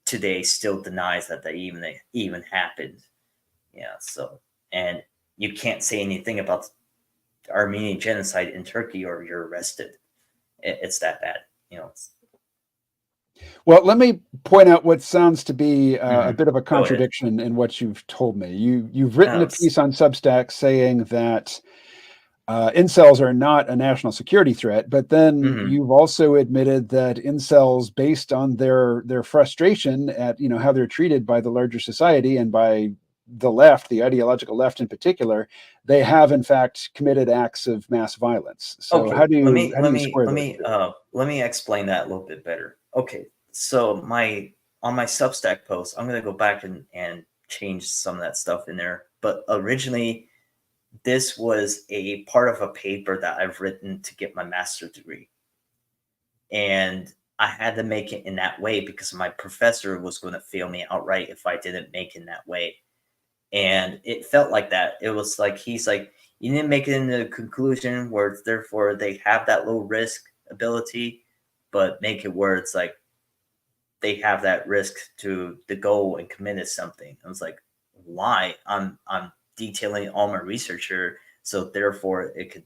today still denies that they even happened. Yeah. So, and you can't say anything about the Armenian genocide in Turkey or you're arrested. It's that bad. You know. Well, let me point out what sounds to be a Mhm. bit of a Go ahead. contradiction in what you've told me. You've written No, a piece on Substack saying that incels are not a national security threat, but then mhm. you've also admitted that incels, based on their frustration at how they're treated by the larger society and by the left, the ideological left in particular, they have in fact committed acts of mass violence. So Okay, how do you square those two? let me explain that a little bit better. Okay, so my on my Substack post, I'm gonna go back and change some of that stuff in there. But originally, this was a part of a paper that I've written to get my master's degree, and I had to make it in that way because my professor was going to fail me outright if I didn't make it in that way. And it felt like that. It was like he's like, you didn't make it into a conclusion where it's therefore they have that low risk ability, but make it where it's like they have that risk to go and commit something. I was like, why? I'm detailing all my research here, so therefore it could.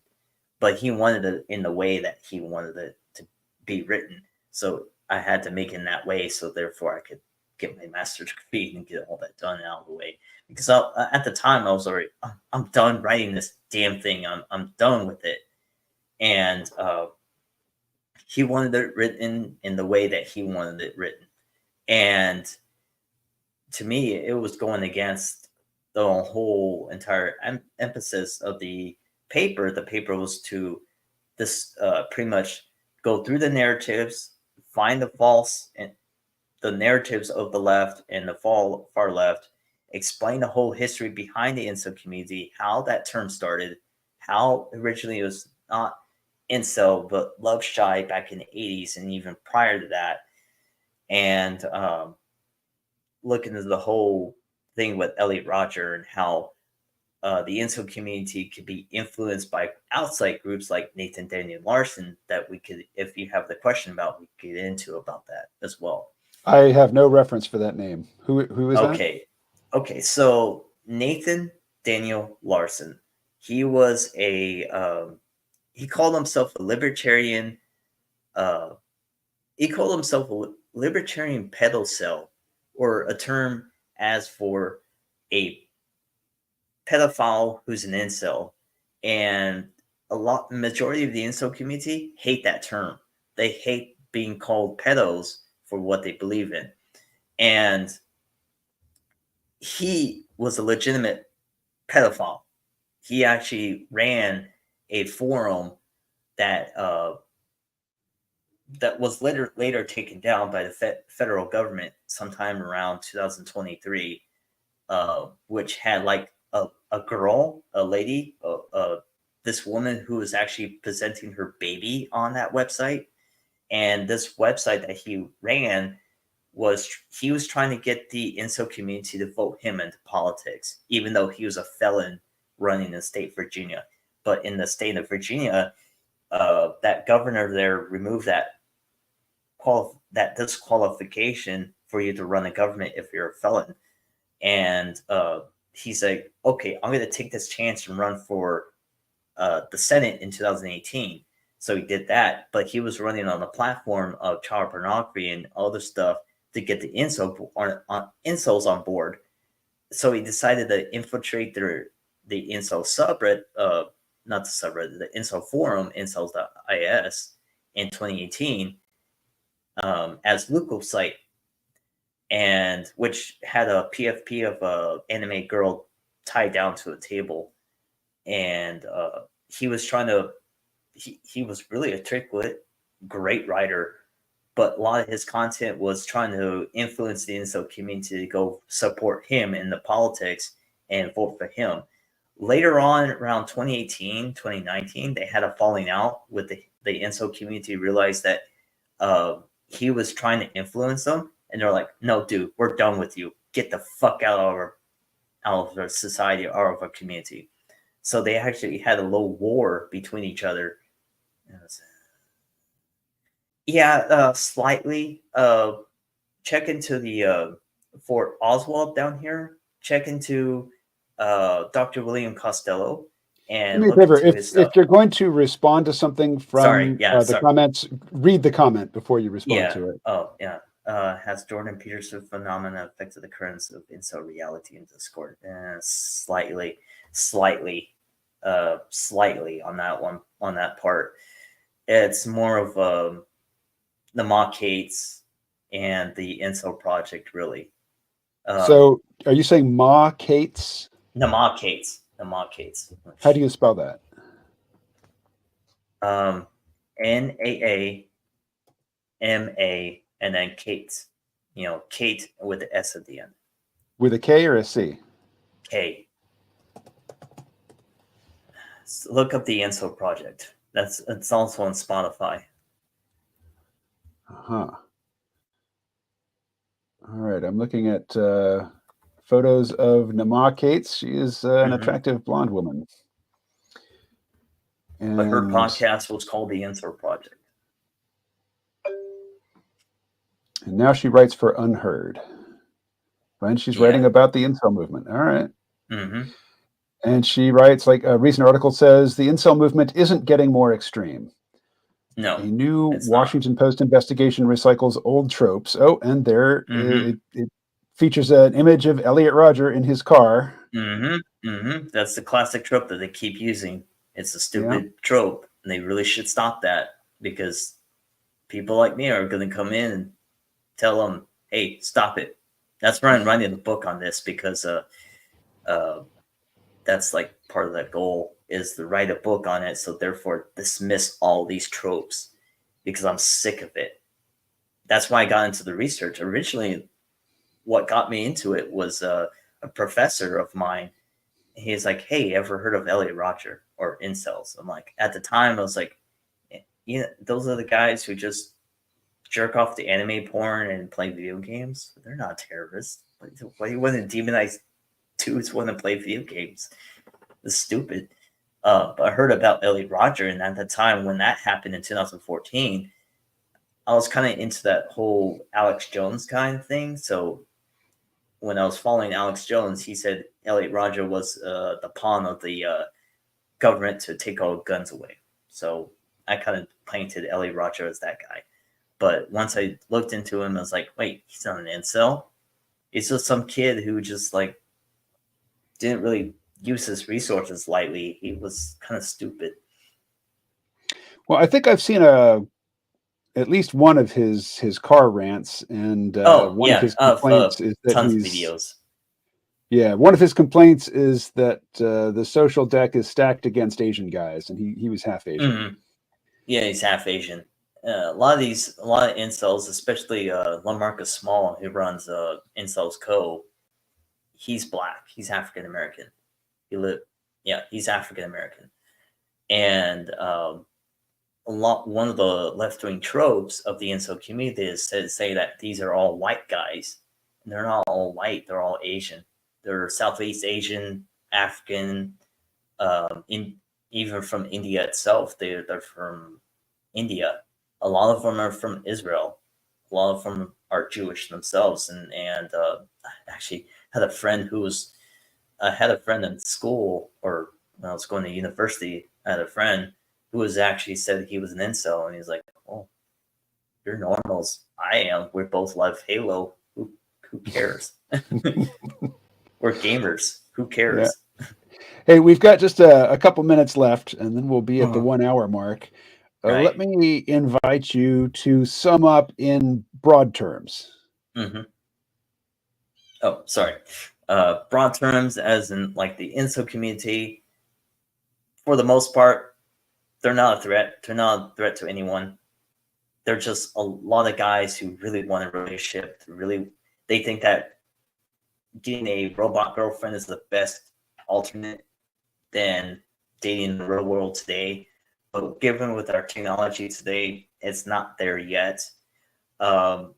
But he wanted it in the way that he wanted it to be written, so I had to make it in that way, so therefore I could get my master's degree and get all that done out of the way. Because at the time I was already, I'm done writing this damn thing. I'm done with it, and he wanted it written in the way that he wanted it written, and to me, it was going against the whole entire emphasis of the paper. The paper was to this pretty much go through the narratives, find the false and the narratives of the left and the far left, explain the whole history behind the incel community, how that term started, how originally it was not incel but love shy back in the 80s and even prior to that, and look into the whole thing with Elliot Rodger and how the incel community could be influenced by outside groups like Nathan Daniel Larson that we could, if you have the question about, we could get into about that as well. I have no reference for that name. Who is that? Okay. Okay. So Nathan Daniel Larson, he was he called himself a libertarian. Uh, he called himself a libertarian pedophile, or a term as for a pedophile who's an incel, and majority of the incel community hate that term. They hate being called pedos for what they believe in, and he was a legitimate pedophile. He actually ran a forum that that was later taken down by the federal government sometime around 2023, which had like a girl, a lady, this woman who was actually presenting her baby on that website. And this website that he ran was he was trying to get the incel community to vote him into politics, even though he was a felon running in state Virginia. but in the state of Virginia, that governor there removed that disqualification for you to run a government if you're a felon. And he's like, okay, I'm going to take this chance and run for the Senate in 2018. So he did that, but he was running on the platform of child pornography and other stuff to get the incels on board. So he decided to infiltrate the incel subreddit, not the subreddit, the incel forum, incels.is, in 2018 as local site, and which had a PFP of a anime girl tied down to a table, and he was trying to. He was really articulate, great writer, but a lot of his content was trying to influence the incel community to go support him in the politics and vote for him. Later on, around 2018, 2019, they had a falling out with the incel community, realized that he was trying to influence them, and they're like, no, dude, we're done with you. Get the fuck out of our society, out of our community. So they actually had a little war between each other. Yeah, slightly. Check into the Fort Oswald down here. Check into Dr. William Costello Do and me a look favor, into his stuff. if you're going to respond to something Sorry, from yeah, the sorry. comments, read the comment before you respond Yeah. to it. Oh, yeah. Has Jordan Peterson phenomena affected the currents of incel reality in Discord? Slightly on that one, on that part. It's more of the mock-hates and the incel project, really. So, are you saying Ma Cates? The mock-hates. How do you spell that? NAAMA and then Kate. You know, Kate with the S at the end. With a K or a C? K. So look up the Incel Project. It's also on Spotify. All right, I'm looking at photos of Nama Cates. She is an attractive blonde woman. But her podcast was called the Incel Project. And now she writes for Unheard. And she's writing about the incel movement. All right. Mm-hmm. And she writes, like a recent article says, the incel movement isn't getting more extreme. No. A new Washington Post investigation recycles old tropes. Oh, and there it features an image of Elliot Rodger in his car. That's the classic trope that they keep using. It's a stupid trope, and they really should stop that, because people like me are going to come in and tell them, hey, stop it. That's why I'm writing the book on this, because that's like part of the goal, is to write a book on it, so therefore dismiss all these tropes, because I'm sick of it. That's why I got into the research. Originally, what got me into it was a professor of mine. He's like, hey, ever heard of Elliot Rodger or incels? I'm like, at the time, I was like, you know, those are the guys who just jerk off to anime porn and play video games. They're not terrorists. Why do you want to demonize dudes who want to play video games? It's stupid. But I heard about Elliot Rodger, and at the time when that happened in 2014, I was kind of into that whole Alex Jones kind of thing. So when I was following Alex Jones, he said Elliot Rodger was the pawn of the government to take all guns away. So I kind of painted Elliot Rodger as that guy. But once I looked into him, I was like, wait, he's not an incel. He's just some kid who just like didn't really use his resources lightly. He was kind of stupid. Well, I think I've seen at least one of his car rants, and one of his complaints is that tons of videos. Yeah, one of his complaints is that the social deck is stacked against Asian guys, and he was half Asian. Mm-hmm. Yeah, he's half Asian. A lot of incels, especially LaMarcus Small, who runs Incels Co. He's black. He's African American. He's African American, and one of the left-wing tropes of the incel community is to say that these are all white guys. And they're not all white. They're all Asian. They're Southeast Asian, African, even from India itself. They're from India. A lot of them are from Israel. A lot of them are Jewish themselves. And I actually had a friend who was I had a friend in school, or when I was going to university, I had a friend who was actually said he was an incel, and he's like, "Oh, you're normal as I am. We both love Halo. Who cares? We're gamers. Who Yeah. cares?" Hey, we've got just a couple minutes left, and then we'll be at the Uh-huh. 1 hour mark. Let Right. me invite you to sum up in broad terms. Hmm. Oh, sorry. Broad terms, as in like the incel community, for the most part, they're not a threat. They're not a threat to anyone. They're just a lot of guys who really want a relationship. They think that getting a robot girlfriend is the best alternate than dating in the real world today. But given with our technology today, it's not there yet. Um,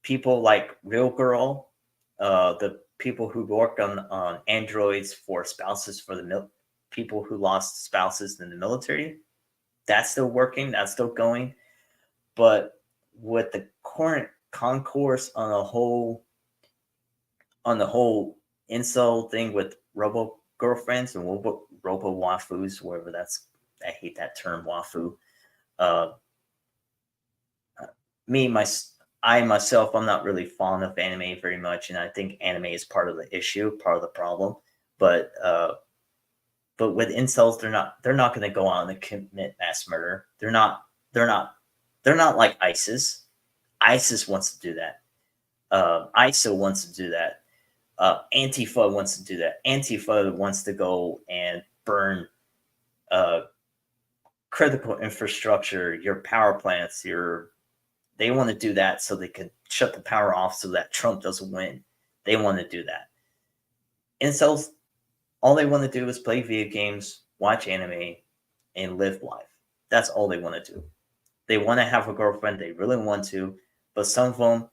People like Real Girl, the people who work on androids for spouses for the people who lost spouses in the military, that's still working, that's still going. But with the current concourse on the whole incel thing with robo girlfriends and robo wafus, wherever that's, I hate that term wafu. Uh, me my I myself, I'm not really fond of anime very much, and I think anime is part of the issue, part of the problem. But with incels, they're not going to go out and commit mass murder. They're not they're not like ISIS. ISIS wants to do that. ISIL wants to do that. Antifa wants to do that. Antifa wants to go and burn uh, critical infrastructure, your power plants, your they want to do that so they can shut the power off so that Trump doesn't win. They want to do that. Incels, all they want to do is play video games, watch anime, and live life. That's all they want to do. They want to have a girlfriend, they really want to, but some of them,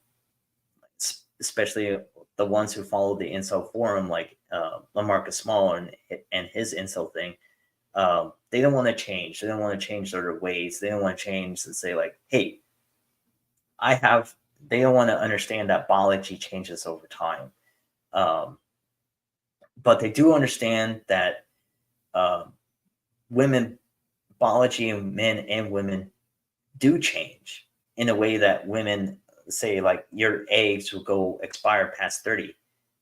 especially the ones who follow the incel forum, like Lamarcus Small and his incel thing, they don't want to change. They don't want to change their ways. They don't want to change and say like, "Hey, I have." They don't want to understand that biology changes over time, um, but they do understand that um, women biology and men and women do change in a way that women say like your eggs will go expire past 30.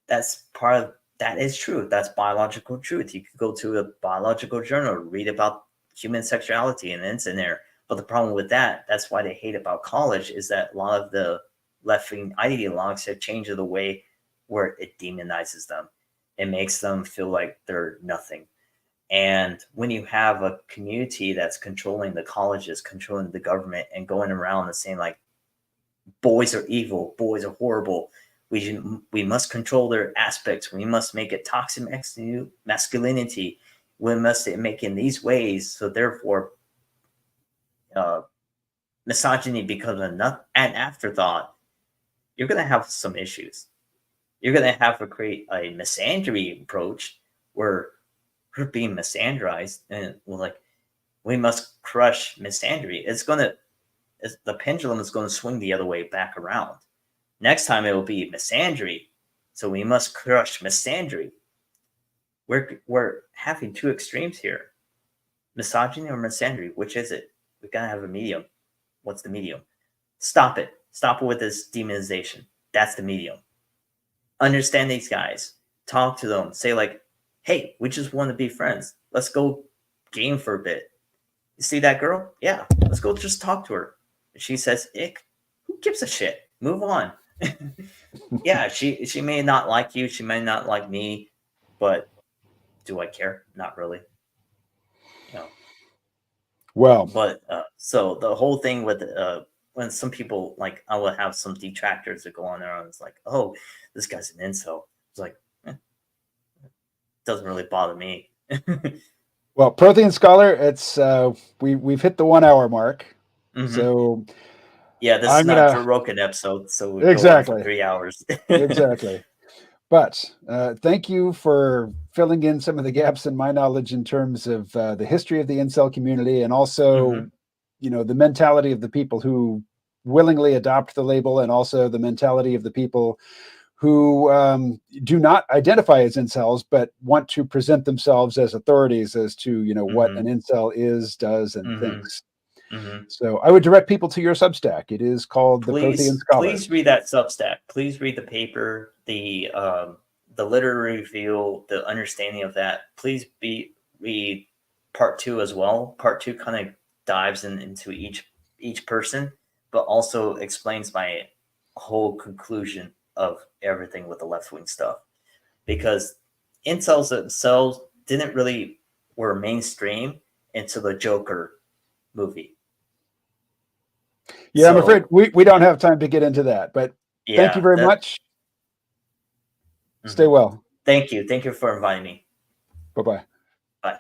That's part of that is true. That's biological truth. You could go to a biological journal, read about human sexuality, and it's in there. But the problem with that, that's why they hate about college, is that a lot of the left wing ideologues have changed the way where it demonizes them. It makes them feel like they're nothing. And when you have a community that's controlling the colleges, controlling the government, and going around and saying like, boys are evil, boys are horrible, we must control their aspects, we must make it toxic masculinity, we must make it in these ways, so therefore uh, misogyny becomes an afterthought, you're going to have some issues. You're going to have to create a misandry approach where we're being misandrized, and we're like, we must crush misandry. The pendulum is going to swing the other way back around. Next time it will be misandry, so we must crush misandry. We're having two extremes here: misogyny or misandry. Which is it? We gotta have a medium. What's the medium? Stop it. Stop it with this demonization. That's the medium. Understand these guys. Talk to them. Say like, hey, we just want to be friends. Let's go game for a bit. You see that girl? Yeah, let's go just talk to her. If she says ick, who gives a shit? Move on. Yeah, she may not like you, she may not like me, but do I care? Not really. You know. Well, But so the whole thing with when some people like I will have some detractors that go on there and it's like, oh, this guy's an incel. It's like doesn't really bother me. well, Prothean Scholar, it's we've hit the 1 hour mark, Hmm. so Yeah, this is I'm not a gonna Joe Rogan episode, so we go on for exactly 3 hours. exactly. But thank you for filling in some of the gaps in my knowledge in terms of the history of the incel community, and also, the mentality of the people who willingly adopt the label, and also the mentality of the people who do not identify as incels, but want to present themselves as authorities as to, what an incel is, does, and thinks. So I would direct people to your Substack. It is called the Prothean Scholar. Please read that Substack. Please read the paper, the literary review, the understanding of that. Please read part 2 as well. Part 2 kind of dives into each person, but also explains my whole conclusion of everything with the left-wing stuff. Because incels themselves were mainstream until the Joker movie. Yeah, I'm afraid we don't have time to get into that, but thank you very much. Stay well. Thank you. Thank you for inviting me. Bye-bye. Bye.